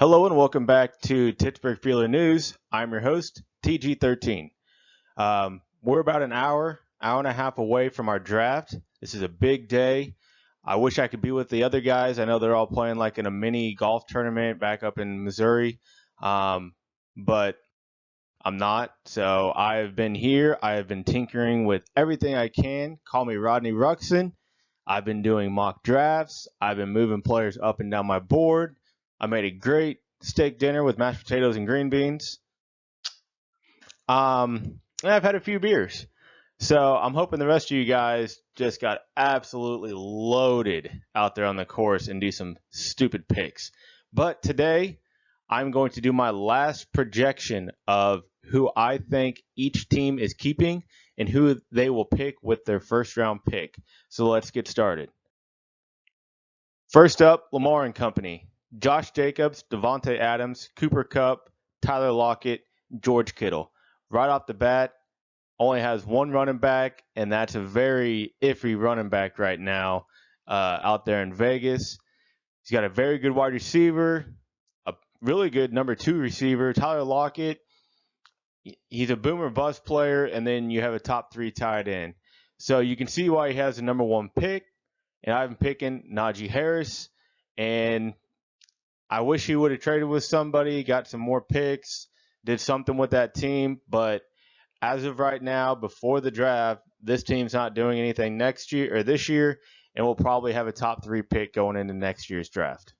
Hello and welcome back to Pittsburgh Steelers News. I'm your host, TG13. We're about an hour and a half away from our draft. This is a big day. I wish I could be with the other guys. I know they're all playing like in a mini golf tournament back up in Missouri, but I'm not. So I have been here. I have been tinkering with everything I can. Call me Rodney Ruxin. I've been doing mock drafts. I've been moving players up and down my board. I made a great steak dinner with mashed potatoes and green beans. And I've had a few beers. So I'm hoping the rest of you guys just got absolutely loaded out there on the course and do some stupid picks. But today, I'm going to do my last projection of who I think each team is keeping and who they will pick with their first round pick. So let's get started. First up, Lamar and Company. Josh Jacobs, Devontae Adams, Cooper Kupp, Tyler Lockett, George Kittle. Right off the bat, only has one running back, and that's a very iffy running back right now out there in Vegas. He's got a very good wide receiver, a really good number 2 receiver, Tyler Lockett. He's a boomer bust player, and then you have a top 3 tight end. So you can see why he has the number 1 pick, and I've been picking Najee Harris, and I wish he would have traded with somebody, got some more picks, did something with that team, but as of right now, before the draft, this team's not doing anything next year or this year, and we'll probably have a top 3 pick going into next year's draft.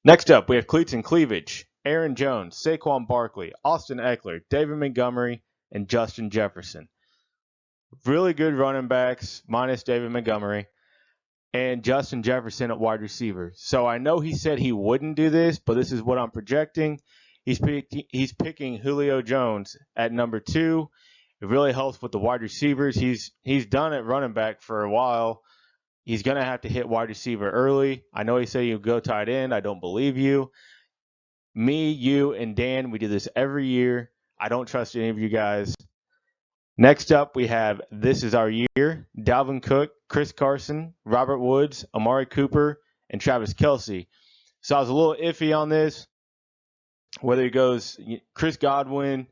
Next up, we have Cleats and Cleavage, Aaron Jones, Saquon Barkley, Austin Eckler, David Montgomery, and Justin Jefferson. Really good running backs, minus David Montgomery, and Justin Jefferson at wide receiver. So I know he said he wouldn't do this, but this is what I'm projecting. He's picking Julio Jones at number 2. It really helps with the wide receivers. He's done at running back for a while. He's going to have to hit wide receiver early. I know he said you go tight end. I don't believe you. Me, you, and Dan, we do this every year. I don't trust any of you guys. Next up, we have This Is Our Year, Dalvin Cook, Chris Carson, Robert Woods, Amari Cooper, and Travis Kelce. So I was a little iffy on this, whether he goes Chris Godwin,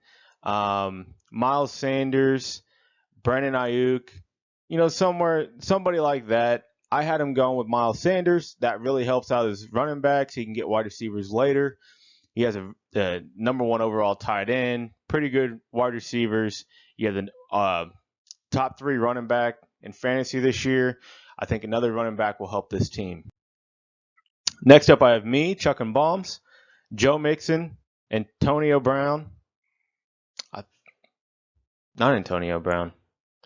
Miles Sanders, Brandon Ayuk, somebody like that. I had him going with Miles Sanders. That really helps out his running backs. He can get wide receivers later. He has the number 1 overall tight end, pretty good wide receivers. You have the top 3 running back in fantasy this year. I think another running back will help this team. Next up, I have me, Chuck and Bombs, Joe Mixon, Antonio Brown. Not Antonio Brown.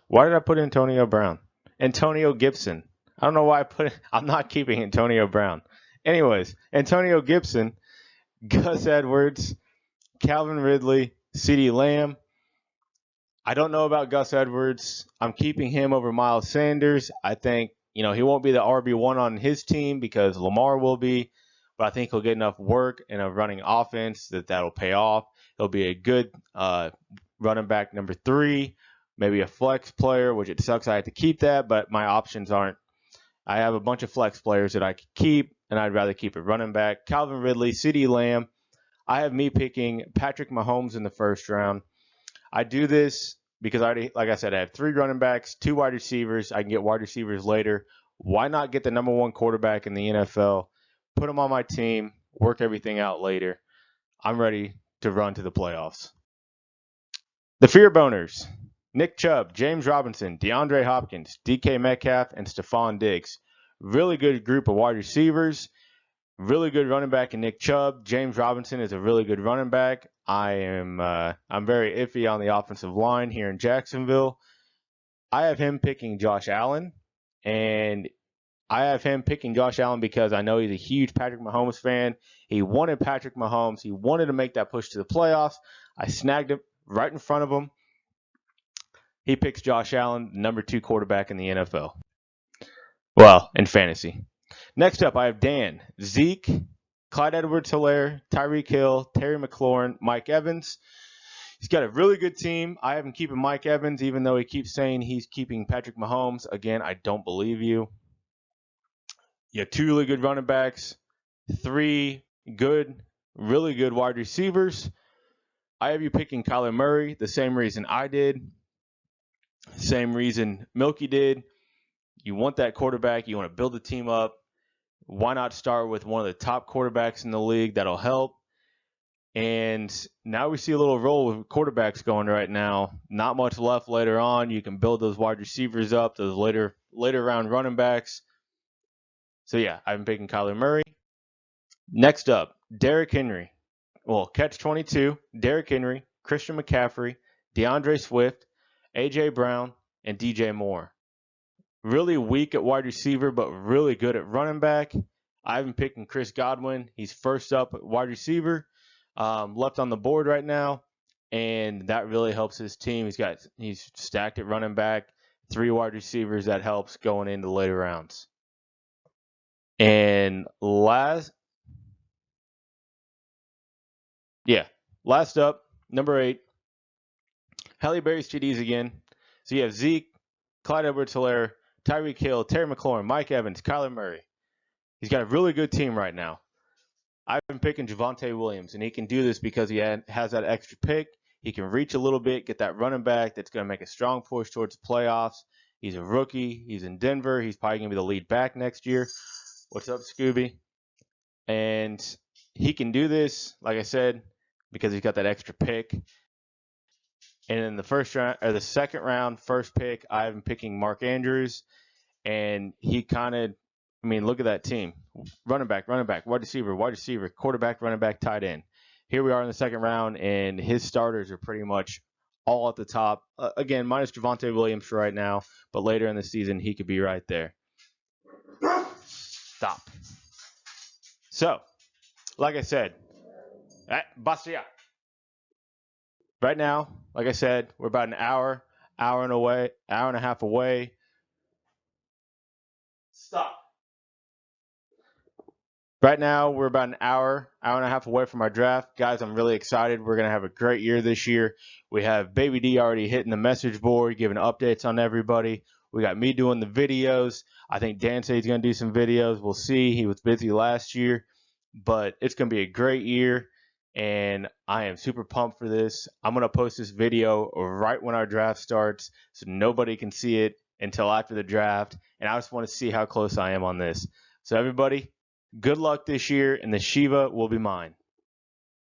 Why did I put Antonio Brown? Antonio Gibson. I don't know why I put it. I'm not keeping Antonio Brown. Anyways, Antonio Gibson, Gus Edwards, Calvin Ridley, CeeDee Lamb. I don't know about Gus Edwards. I'm keeping him over Miles Sanders. I think, he won't be the RB1 on his team because Lamar will be, but I think he'll get enough work in a running offense that'll pay off. He'll be a good running back number 3, maybe a flex player, which it sucks I have to keep that, but my options aren't. I have a bunch of flex players that I could keep, and I'd rather keep it running back. Calvin Ridley, CeeDee Lamb. I have me picking Patrick Mahomes in the first round. I do this because like I said, I have 3 running backs, 2 wide receivers. I can get wide receivers later. Why not get the number 1 quarterback in the NFL, put him on my team, work everything out later? I'm ready to run to the playoffs. The Fear Boners. Nick Chubb, James Robinson, DeAndre Hopkins, DK Metcalf, and Stephon Diggs. Really good group of wide receivers. Really good running back in Nick Chubb. James Robinson is a really good running back. I'm very iffy on the offensive line here in Jacksonville. I have him picking Josh Allen, and I have him picking Josh Allen because I know he's a huge Patrick Mahomes fan. He wanted Patrick Mahomes. He wanted to make that push to the playoffs. I snagged him right in front of him. He picks Josh Allen, number 2 quarterback in the NFL. Well, in fantasy. Next up, I have Dan, Zeke, Clyde Edwards-Helaire, Tyreek Hill, Terry McLaurin, Mike Evans. He's got a really good team. I have him keeping Mike Evans, even though he keeps saying he's keeping Patrick Mahomes. Again, I don't believe you. You have 2 really good running backs, 3 good, really good wide receivers. I have you picking Kyler Murray, the same reason I did, same reason Milky did. You want that quarterback. You want to build the team up. Why not start with one of the top quarterbacks in the league? That'll help. And now we see a little roll with quarterbacks going right now. Not much left later on. You can build those wide receivers up, those later round running backs. So yeah, I'm picking Kyler Murray. Next up, Derrick Henry. Well, catch 22, Derrick Henry, Christian McCaffrey, DeAndre Swift, A.J. Brown, and DJ Moore. Really weak at wide receiver, but really good at running back. I'm picking Chris Godwin. He's first up at wide receiver, left on the board right now, and that really helps his team. He's stacked at running back, 3 wide receivers. That helps going into later rounds. And last up, number 8, Halle Berry's TDs again. So you have Zeke, Clyde Edwards-Helaire, Tyreek Hill, Terry McLaurin, Mike Evans, Kyler Murray. He's got a really good team right now. I've been picking Javonte Williams, and he can do this because he has that extra pick. He can reach a little bit, get that running back that's going to make a strong push towards the playoffs. He's a rookie. He's in Denver. He's probably going to be the lead back next year. What's up, Scooby? And he can do this, like I said, because he's got that extra pick. And in the second round, first pick, I'm picking Mark Andrews. And he look at that team. Running back, wide receiver, quarterback, running back, tight end. Here we are in the second round, and his starters are pretty much all at the top. Again, minus Javonte Williams for right now, but later in the season, he could be right there. Stop. So, like I said, Bastia. Right now, like I said, we're about an hour and a half away. Stop. Right now, we're about an hour and a half away from our draft. Guys, I'm really excited. We're going to have a great year this year. We have Baby D already hitting the message board, giving updates on everybody. We got me doing the videos. I think Dan said he's going to do some videos. We'll see. He was busy last year, but it's going to be a great year, and I am super pumped for this. I'm going to post this video right when our draft starts so nobody can see it until after the draft, and I just want to see how close I am on this. So everybody, good luck this year, and the Shiva will be mine.